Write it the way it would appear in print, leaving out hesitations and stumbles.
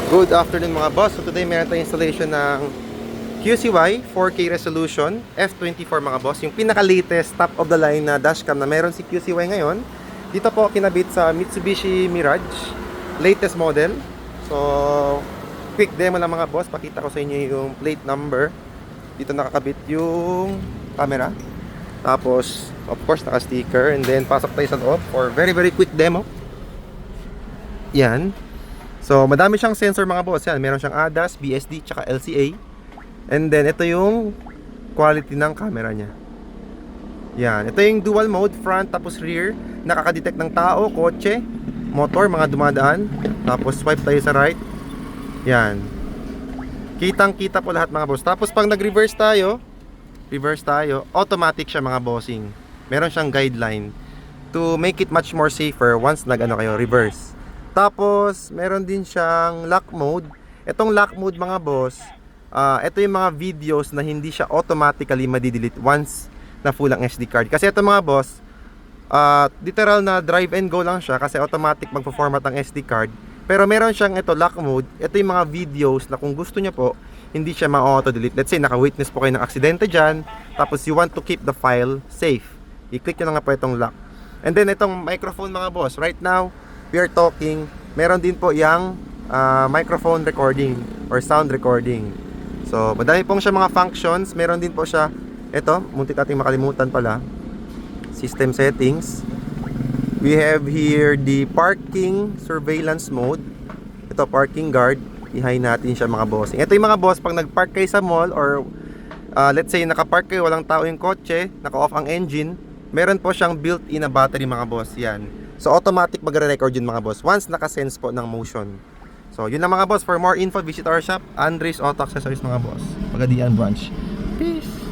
Good afternoon mga boss. So today meron tayong installation ng QCY 4K resolution F24 mga boss. Yung pinaka-latest top of the line na dashcam na meron si QCY ngayon. Dito po kinabit sa Mitsubishi Mirage latest model. So quick demo lang mga boss. Pakita ko sa inyo yung plate number. Dito nakakabit yung camera. Tapos of course naka-sticker, and then pasok tayo sa loob for very quick demo. Yan. So, madami siyang sensor mga boss. Yan, meron siyang ADAS, BSD, tsaka LCA. And then, ito yung quality ng camera niya. Yan, ito yung dual mode, front tapos rear. Nakaka-detect ng tao, kotse, motor, mga dumadaan. Tapos, swipe tayo sa right. Yan. Kitang-kita po lahat mga boss. Tapos, pag nag-reverse tayo, automatic siya mga bossing. Meron siyang guideline to make it much more safer once reverse. Tapos, meron din siyang lock mode. Itong lock mode mga boss, ito yung mga videos na hindi siya automatically madidelete once na full ang SD card. Kasi ito mga boss, literal na drive and go lang siya kasi automatic magpo-format ang SD card. Pero meron siyang ito lock mode. Ito yung mga videos na kung gusto niya po, hindi siya ma-auto-delete. Let's say, naka-witness po kayo ng aksidente dyan, tapos you want to keep the file safe. I-click nyo lang nga po itong lock. And then, itong microphone mga boss, right now, we are talking, meron din po yung microphone recording or sound recording. So, madami pong siya mga functions. Meron din po siya, ito, muntik nating makalimutan pala, system settings. We have here the parking surveillance mode. Ito, parking guard. I-high natin siya mga boss. Ito yung mga boss, pag nag-park kayo sa mall or let's say naka-park kayo, walang tao yung kotse, naka-off ang engine, meron po siyang built-in na battery mga boss. Yan. So automatic magre-record yun mga boss once naka-sense po ng motion. So yun lang mga boss. For more info, visit our shop, Andres Auto Accessories mga boss, Pagadian branch.